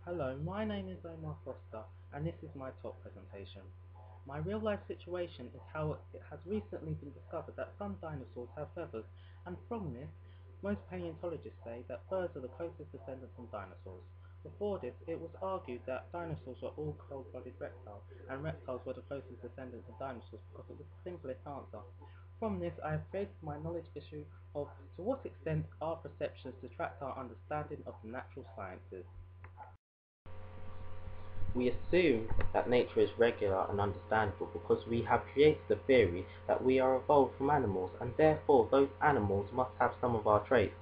Hello, my name is Omar Foster, and this is my Tok Presentation. My real-life situation is how it has recently been discovered that some dinosaurs have feathers, and from this, most paleontologists say that birds are the closest descendants from dinosaurs. Before this, it was argued that dinosaurs were all cold-blooded reptiles, and reptiles were the closest descendants of dinosaurs because it was the simplest answer. From this, I have created my knowledge issue of to what extent our perceptions detract our understanding of the natural sciences. We assume that nature is regular and understandable because we have created the theory that we are evolved from animals and therefore those animals must have some of our traits.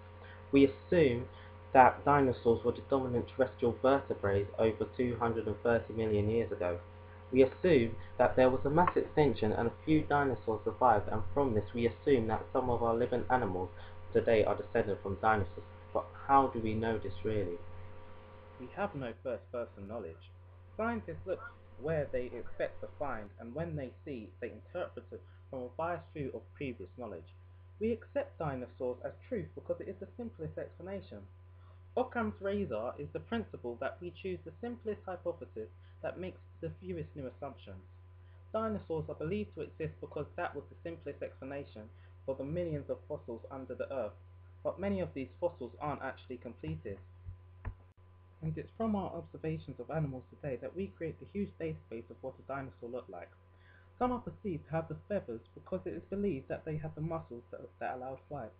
We assume that dinosaurs were the dominant terrestrial vertebrates over 230 million years ago. We assume that there was a mass extinction and a few dinosaurs survived, and from this we assume that some of our living animals today are descended from dinosaurs. But how do we know this really? We have no first-person knowledge. Scientists look where they expect to find, and when they see, they interpret it from a biased view of previous knowledge. We accept dinosaurs as truth because it is the simplest explanation. Occam's razor is the principle that we choose the simplest hypothesis that makes the fewest new assumptions. Dinosaurs are believed to exist because that was the simplest explanation for the millions of fossils under the earth, but many of these fossils aren't actually completed. And it's from our observations of animals today that we create the huge database of what a dinosaur looked like. Some are perceived to have the feathers because it is believed that they had the muscles that allowed flight.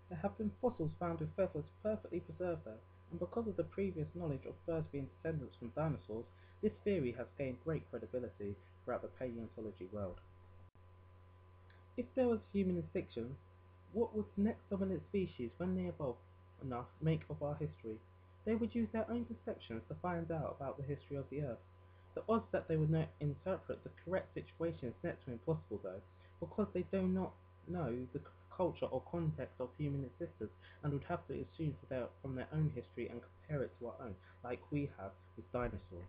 There have been fossils found with feathers perfectly preserved there, and because of the previous knowledge of birds being descendants from dinosaurs, this theory has gained great credibility throughout the paleontology world. If there was human extinction, what would the next dominant species, when they evolve enough, make of our history? They would use their own perceptions to find out about the history of the Earth. The odds that they would interpret the correct situation is next to impossible though, because they do not know the culture or context of human existence and would have to assume from their own history and compare it to our own, like we have with dinosaurs.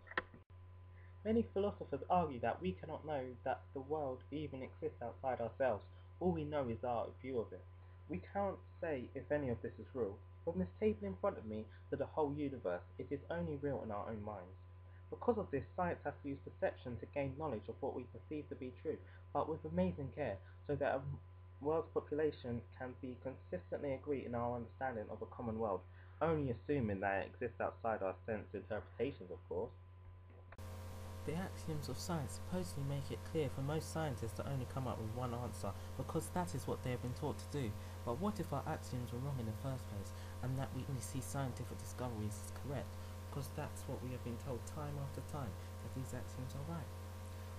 Many philosophers argue that we cannot know that the world even exists outside ourselves. All we know is our view of it. We can't say if any of this is real. From this table in front of me to the whole universe, it is only real in our own minds. Because of this, science has to use perception to gain knowledge of what we perceive to be true, but with amazing care, so that a world's population can be consistently agree in our understanding of a common world, only assuming that it exists outside our sense interpretations, of course. The axioms of science supposedly make it clear for most scientists to only come up with one answer because that is what they have been taught to do. But what if our axioms were wrong in the first place and that we only see scientific discoveries as correct because that's what we have been told time after time, that these axioms are right?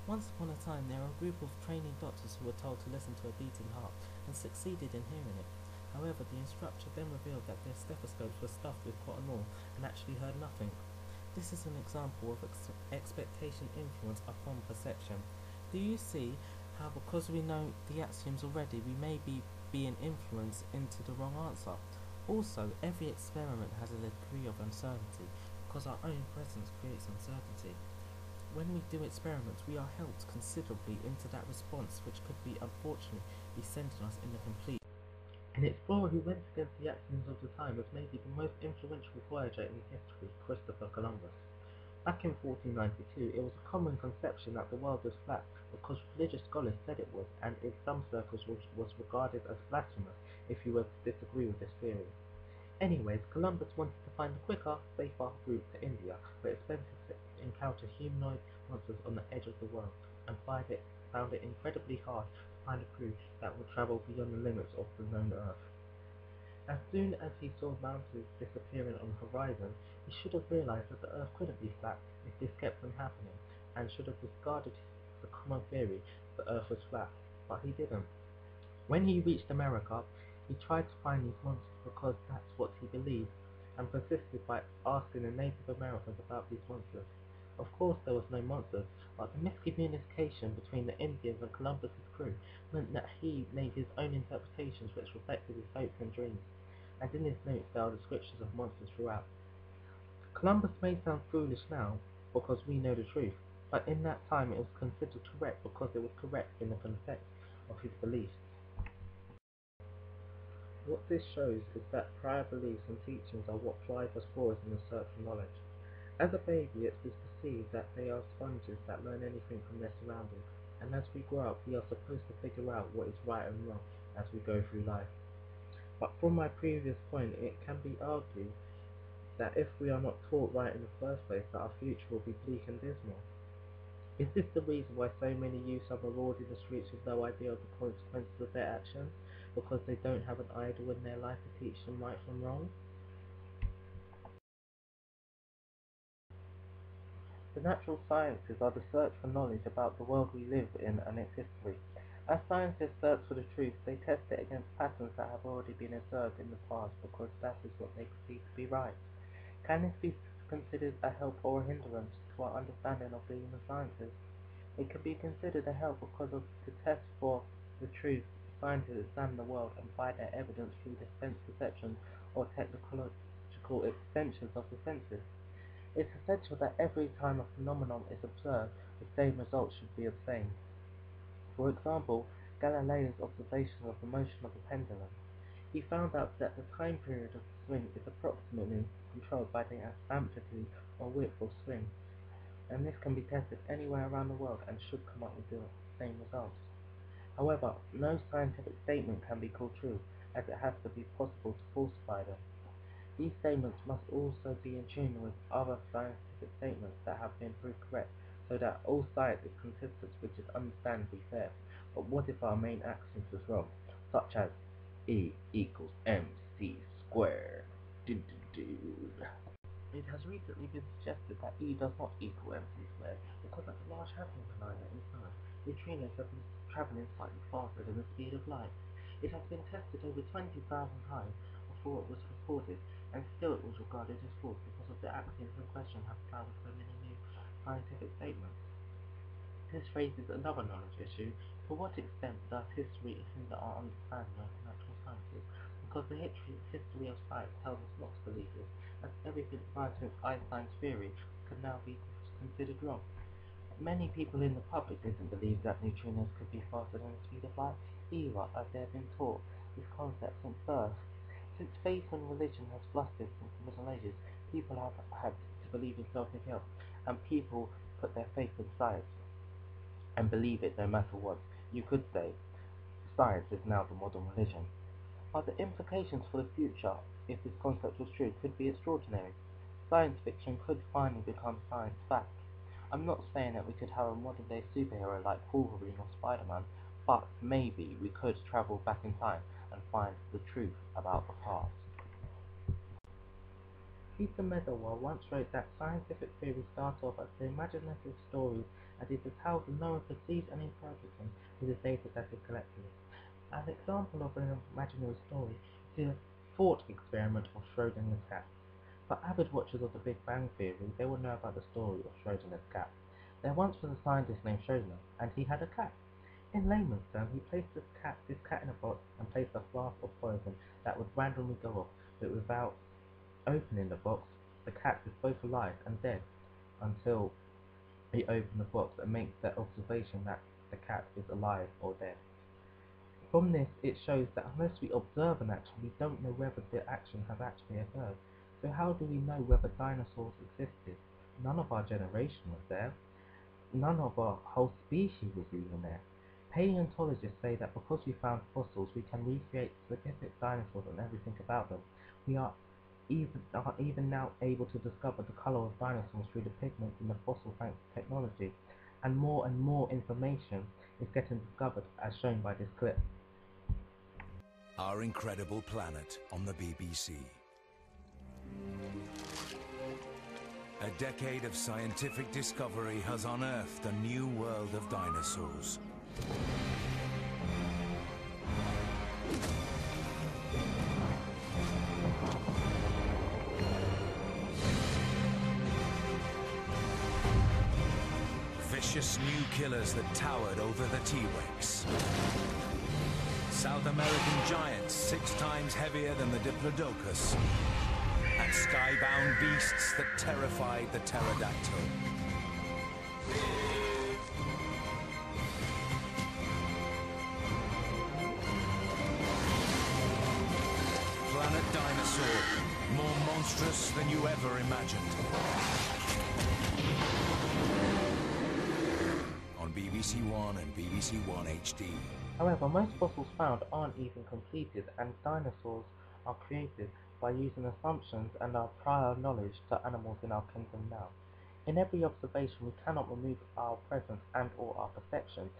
Once upon a time there were a group of trainee doctors who were told to listen to a beating heart and succeeded in hearing it. However, the instructor then revealed that their stethoscopes were stuffed with cotton wool and actually heard nothing. This is an example of expectation influence upon perception. Do you see how because we know the axioms already, we may be being influenced into the wrong answer? Also, every experiment has a degree of uncertainty because our own presence creates uncertainty. When we do experiments, we are helped considerably into that response, which could be unfortunately be sending us in the complete. An explorer who went against the axioms of the time was maybe the most influential voyager in history, Christopher Columbus. Back in 1492, it was a common conception that the world was flat because religious scholars said it was, and in some circles was regarded as blasphemous if you were to disagree with this theory. Anyways, Columbus wanted to find a quicker, safer route to India, but expected to encounter humanoid monsters on the edge of the world, and found it incredibly hard to find a crew that would travel beyond the limits of the known Earth. As soon as he saw mountains disappearing on the horizon, he should have realized that the Earth couldn't be flat if this kept on happening, and should have discarded the common theory that the Earth was flat, but he didn't. When he reached America, he tried to find these monsters because that's what he believed, and persisted by asking the Native Americans about these monsters. Of course there was no monsters, but the miscommunication between the Indians and Columbus's crew meant that he made his own interpretations which reflected his hopes and dreams, and in his notes there are descriptions of monsters throughout. Columbus may sound foolish now, because we know the truth, but in that time it was considered correct because it was correct in the context of his beliefs. What this shows is that prior beliefs and teachings are what drive us forward in the search for knowledge. As a baby, it is perceived that they are sponges that learn anything from their surroundings, and as we grow up, we are supposed to figure out what is right and wrong as we go through life. But from my previous point, it can be argued that if we are not taught right in the first place, that our future will be bleak and dismal. Is this the reason why so many youths are marauding the streets with no idea of the consequences of their actions? Because they don't have an idol in their life to teach them right from wrong? The natural sciences are the search for knowledge about the world we live in and its history. As scientists search for the truth, they test it against patterns that have already been observed in the past because that is what they perceive to be right. Can this be considered a help or a hindrance to our understanding of the human sciences? It can be considered a help because of the test for the truth. Scientists examine the world and find their evidence through the sense perception or technological extensions of the senses. It's essential that every time a phenomenon is observed, the same result should be obtained. For example, Galileo's observation of the motion of the pendulum. He found out that the time period of the swing is approximately controlled by the amplitude or width of swing, and this can be tested anywhere around the world and should come up with the same results. However, no scientific statement can be called true, as it has to be possible to falsify them. These statements must also be in tune with other scientific statements that have been proved correct, so that all science is consistent, which is understandably fair. But what if our main axiom was wrong, such as E equals mc squared? It has recently been suggested that E does not equal mc squared because at the Large Hadron Collider inside, neutrinos have been traveling slightly faster than the speed of light. It has been tested over 20,000 times before it was reported, and still it was regarded as false because of the axioms in question have powered so many new scientific statements. This raises another knowledge issue. To what extent does history hinder our understanding of the natural sciences? Because the history of science tells us not to believe this, as everything prior to Einstein's theory could now be considered wrong. Many people in the public didn't believe that neutrinos could be faster than the speed of light either, as they have been taught this concept since birth. Since faith and religion has flustered since the Middle Ages, people have had to believe in something else, and people put their faith in science and believe it no matter what. You could say science is now the modern religion. But the implications for the future, if this concept was true, could be extraordinary. Science fiction could finally become science fact. I'm not saying that we could have a modern day superhero like Wolverine or Spider-Man, but maybe we could travel back in time and find the truth about the past. Peter Medawar once wrote that scientific theories start off as imaginative stories, and it is how no one perceives and interprets them with the data that is collected. An example of an imaginary story is the thought experiment of Schrodinger's cat. For avid watchers of the Big Bang Theory, they will know about the story of Schrodinger's cat. There once was a scientist named Schrodinger, and he had a cat. In layman's terms, he placed this cat in a box and placed a flask of poison that would randomly go off, but without opening the box, the cat is both alive and dead until he opens the box and makes the observation that the cat is alive or dead. From this, it shows that unless we observe an action, we don't know whether the action has actually occurred. So how do we know whether dinosaurs existed? None of our generation was there. None of our whole species was even there. Paleontologists say that because we found fossils, we can recreate specific dinosaurs and everything about them. We are even now able to discover the color of dinosaurs through the pigments in the fossil thanks to technology, and more information is getting discovered as shown by this clip. Our Incredible Planet on the BBC. A decade of scientific discovery has unearthed a new world of dinosaurs. Vicious new killers that towered over the T-Rex. South American giants 6 times heavier than the Diplodocus. And skybound beasts that terrified the pterodactyl. Planet Dinosaur, more monstrous than you ever imagined. BBC One and BBC One HD. However, most fossils found aren't even completed, and dinosaurs are created by using assumptions and our prior knowledge to animals in our kingdom now. In every observation, we cannot remove our presence and or our perceptions,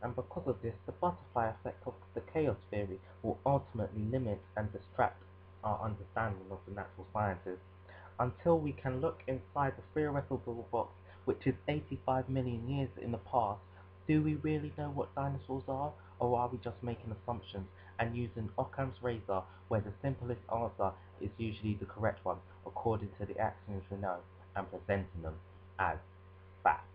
and because of this, the butterfly effect of the chaos theory will ultimately limit and distract our understanding of the natural sciences. Until we can look inside the theoretical box, which is 85 million years in the past, do we really know what dinosaurs are, or are we just making assumptions and using Occam's razor where the simplest answer is usually the correct one according to the axioms we know and presenting them as fact?